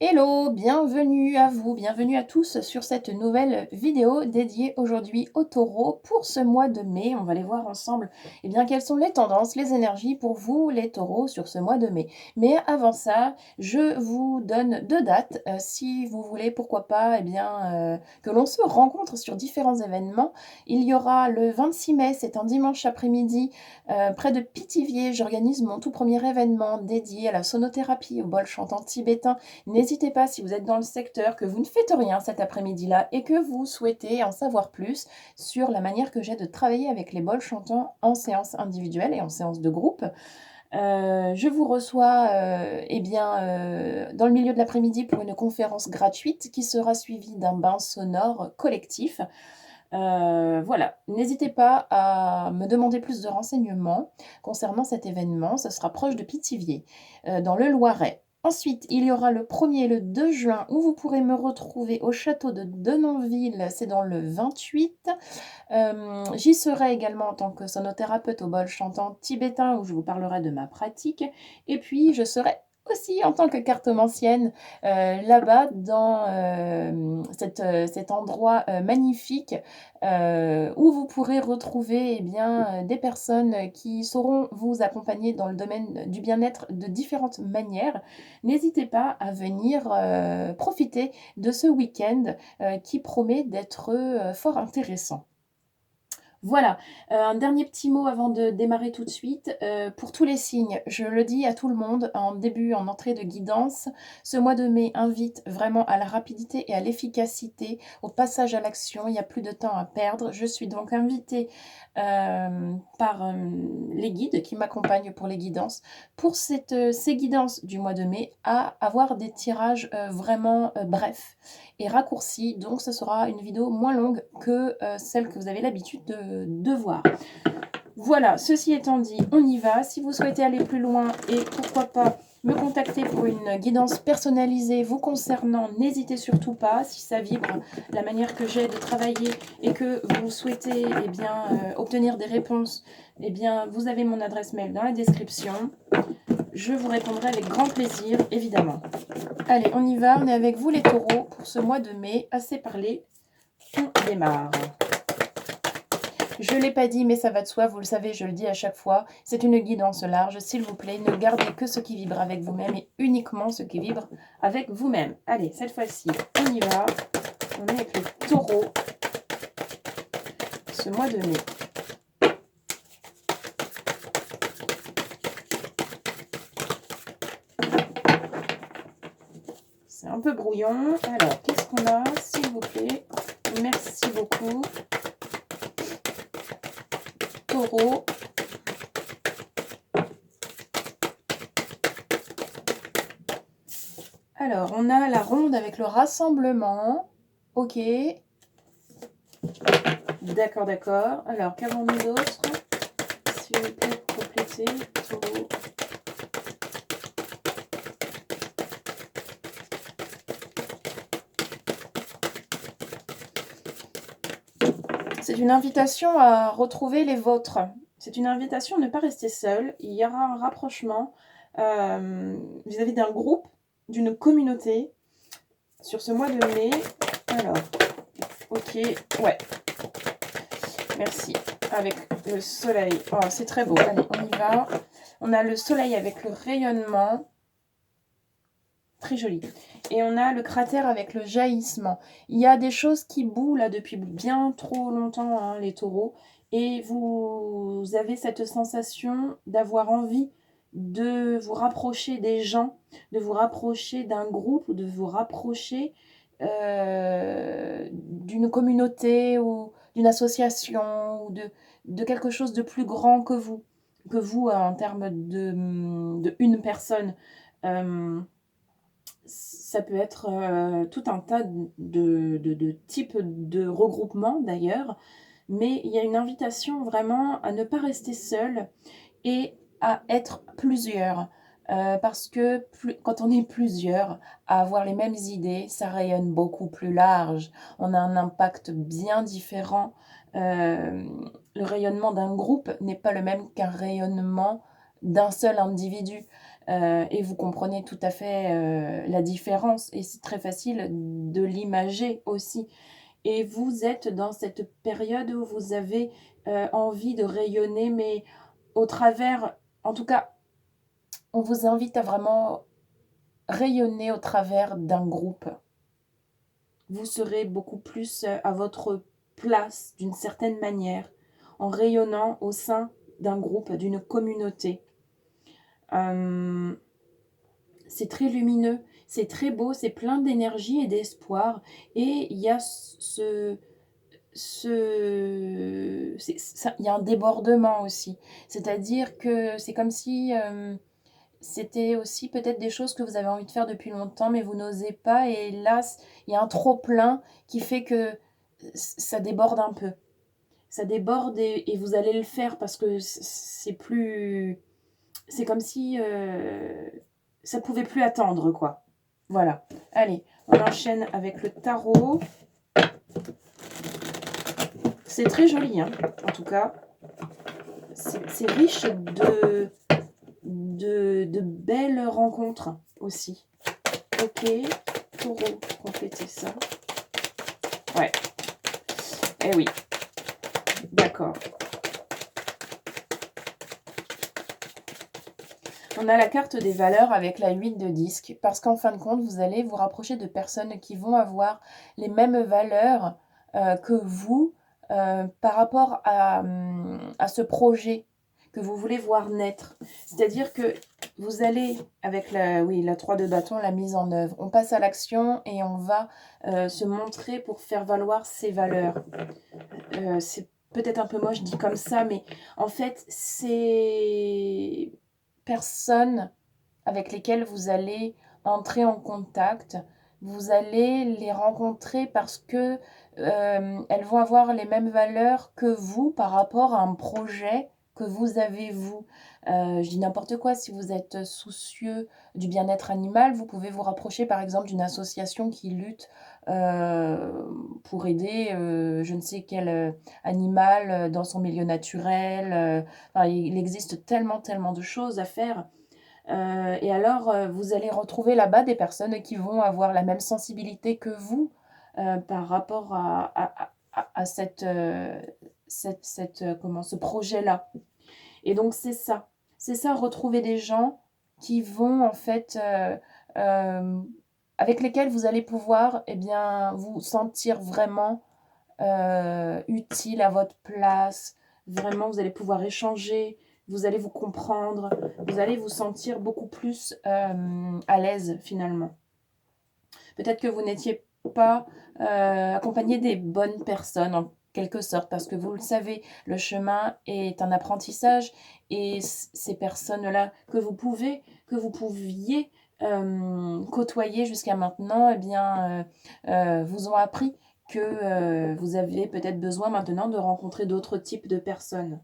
Hello, bienvenue à vous, bienvenue à tous sur cette nouvelle vidéo dédiée aujourd'hui au taureau pour ce mois de mai. On va aller voir ensemble quelles sont les tendances, les énergies pour vous les taureaux sur ce mois de mai. Mais avant ça, je vous donne deux dates si vous voulez, pourquoi pas, que l'on se rencontre sur différents événements. Il y aura le 26 mai, c'est un dimanche après-midi, près de Pithiviers. J'organise mon tout premier événement dédié à la sonothérapie, au bol chantant tibétain. N'hésitez pas, si vous êtes dans le secteur, que vous ne faites rien cet après-midi-là et que vous souhaitez en savoir plus sur la manière que j'ai de travailler avec les bols chantants en séance individuelle et en séance de groupe. Je vous reçois dans le milieu de l'après-midi pour une conférence gratuite qui sera suivie d'un bain sonore collectif. Voilà, n'hésitez pas à me demander plus de renseignements concernant cet événement. Ce sera proche de Pithiviers, dans le Loiret. Ensuite, il y aura le 1er et le 2 juin où vous pourrez me retrouver au château de Denonville, c'est dans le 28. J'y serai également en tant que sonothérapeute au bol chantant tibétain où je vous parlerai de ma pratique. Et puis, je serai aussi en tant que cartomancienne là-bas dans cet endroit magnifique où vous pourrez retrouver des personnes qui sauront vous accompagner dans le domaine du bien-être de différentes manières. N'hésitez pas à venir profiter de ce week-end qui promet d'être fort intéressant. Voilà, un dernier petit mot avant de démarrer tout de suite. Pour tous les signes, je le dis à tout le monde en début, en entrée de guidance, ce mois de mai invite vraiment à la rapidité et à l'efficacité, au passage à l'action. Il n'y a plus de temps à perdre. Je suis donc invitée par les guides qui m'accompagnent pour les guidances, pour ces guidances du mois de mai, à avoir des tirages vraiment brefs et raccourcis. Donc ce sera une vidéo moins longue que celle que vous avez l'habitude de voir. Voilà, ceci étant dit, on y va. Si vous souhaitez aller plus loin et pourquoi pas me contacter pour une guidance personnalisée vous concernant, n'hésitez surtout pas. Si ça vibre la manière que j'ai de travailler et que vous souhaitez obtenir des réponses, vous avez mon adresse mail dans la description. Je vous répondrai avec grand plaisir, évidemment. Allez, on y va, on est avec vous les taureaux pour ce mois de mai. Assez parlé, on démarre. Je ne l'ai pas dit, mais ça va de soi, vous le savez, je le dis à chaque fois. C'est une guidance large, s'il vous plaît, ne gardez que ce qui vibre avec vous-même et uniquement ce qui vibre avec vous-même. Allez, cette fois-ci, on y va. On est avec les taureaux ce mois de mai. C'est un peu brouillon. Alors, qu'est-ce qu'on a, s'il vous plaît? Merci beaucoup. Taureau. Alors, on a la ronde avec le rassemblement. Ok. D'accord, d'accord. Alors, qu'avons-nous d'autre? S'il vous plaît, compléter. Taureau. C'est une invitation à retrouver les vôtres. C'est une invitation à ne pas rester seul. Il y aura un rapprochement vis-à-vis d'un groupe, d'une communauté sur ce mois de mai. Alors, ok, ouais. Merci. Avec le soleil. Oh, c'est très beau. Allez, on y va. On a le soleil avec le rayonnement. Très joli. Et on a le cratère avec le jaillissement. Il y a des choses qui bouent là depuis bien trop longtemps, hein, les taureaux. Et vous avez cette sensation d'avoir envie de vous rapprocher des gens, de vous rapprocher d'un groupe, ou de vous rapprocher d'une communauté ou d'une association ou de quelque chose de plus grand que vous en termes de une personne. Ça peut être tout un tas de types de regroupements d'ailleurs, mais il y a une invitation vraiment à ne pas rester seul et à être plusieurs. Parce que quand on est plusieurs à avoir les mêmes idées, ça rayonne beaucoup plus large. On a un impact bien différent. Le rayonnement d'un groupe n'est pas le même qu'un rayonnement d'un seul individu. et vous comprenez tout à fait la différence et c'est très facile de l'imager aussi. Et vous êtes dans cette période où vous avez envie de rayonner, mais au travers, en tout cas, on vous invite à vraiment rayonner au travers d'un groupe. Vous serez beaucoup plus à votre place d'une certaine manière, en rayonnant au sein d'un groupe, d'une communauté. C'est très lumineux, c'est très beau, c'est plein d'énergie et d'espoir. Et il y a il y a un débordement aussi. C'est-à-dire que c'est comme si c'était aussi peut-être des choses que vous avez envie de faire depuis longtemps, mais vous n'osez pas. Et là, il y a un trop-plein qui fait que ça déborde un peu. Ça déborde et vous allez le faire parce que c'est plus... C'est comme si ça pouvait plus attendre, quoi. Voilà. Allez, on enchaîne avec le tarot. C'est très joli, hein, en tout cas. C'est riche de belles rencontres aussi. Ok, taureau, compléter ça. Ouais. Eh oui. D'accord. On a la carte des valeurs avec la 8 de disque, parce qu'en fin de compte, vous allez vous rapprocher de personnes qui vont avoir les mêmes valeurs que vous par rapport à ce projet que vous voulez voir naître. C'est-à-dire que vous allez, avec la 3 de bâton, la mise en œuvre. On passe à l'action et on va se montrer pour faire valoir ses valeurs. C'est peut-être un peu moche dit comme ça, mais en fait, c'est personnes avec lesquelles vous allez entrer en contact. Vous allez les rencontrer parce que elles vont avoir les mêmes valeurs que vous par rapport à un projet que vous avez vous. Je dis n'importe quoi, si vous êtes soucieux du bien-être animal, vous pouvez vous rapprocher par exemple d'une association qui lutte pour aider je ne sais quel animal dans son milieu naturel. Enfin, il existe tellement de choses à faire. Et alors, vous allez retrouver là-bas des personnes qui vont avoir la même sensibilité que vous par rapport à ce projet-là. Et donc, c'est ça. C'est ça, retrouver des gens qui vont, en fait, avec lesquels vous allez pouvoir eh bien, vous sentir vraiment utile à votre place. Vraiment, vous allez pouvoir échanger, vous allez vous comprendre, vous allez vous sentir beaucoup plus à l'aise finalement. Peut-être que vous n'étiez pas accompagné des bonnes personnes en quelque sorte, parce que vous le savez, le chemin est un apprentissage et ces personnes-là que vous pouviez côtoyer jusqu'à maintenant, eh bien, vous ont appris que vous avez peut-être besoin maintenant de rencontrer d'autres types de personnes.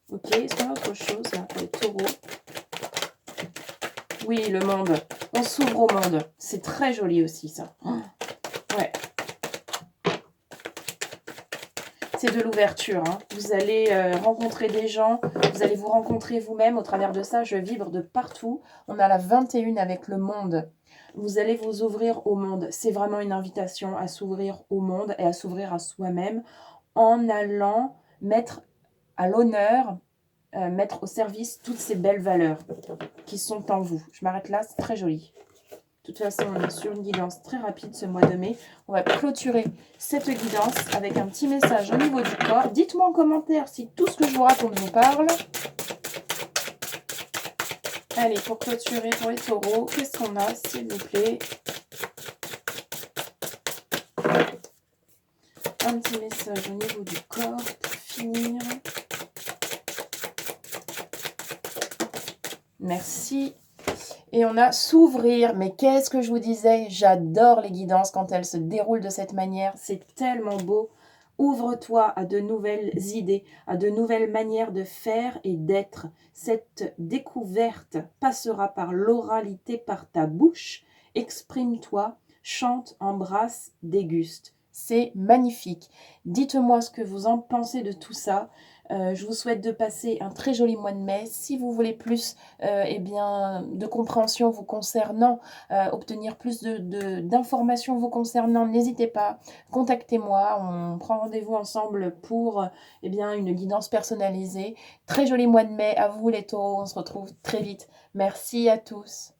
Ok, est-ce qu'on a autre chose là pour les taureaux? Oui, le monde. On s'ouvre au monde. C'est très joli aussi ça. Ouais. C'est de l'ouverture. Hein. Vous allez rencontrer des gens, vous allez vous rencontrer vous-même. Au travers de ça, je vibre de partout. On a la 21 avec le monde. Vous allez vous ouvrir au monde. C'est vraiment une invitation à s'ouvrir au monde et à s'ouvrir à soi-même en allant mettre à l'honneur, mettre au service toutes ces belles valeurs qui sont en vous. Je m'arrête là, c'est très joli. De toute façon, on est sur une guidance très rapide ce mois de mai. On va clôturer cette guidance avec un petit message au niveau du corps. Dites-moi en commentaire si tout ce que je vous raconte vous parle. Allez, pour clôturer pour les taureaux, qu'est-ce qu'on a, s'il vous plaît? Un petit message au niveau du corps pour finir. Merci. Et on a s'ouvrir. Mais qu'est-ce que je vous disais? J'adore les guidances quand elles se déroulent de cette manière. C'est tellement beau. Ouvre-toi à de nouvelles idées, à de nouvelles manières de faire et d'être. Cette découverte passera par l'oralité, par ta bouche. Exprime-toi, chante, embrasse, déguste. C'est magnifique. Dites-moi ce que vous en pensez de tout ça. Je vous souhaite de passer un très joli mois de mai. Si vous voulez plus, de compréhension vous concernant, obtenir plus d'informations vous concernant, n'hésitez pas, contactez-moi. On prend rendez-vous ensemble pour, une guidance personnalisée. Très joli mois de mai à vous les taureaux, on se retrouve très vite. Merci à tous.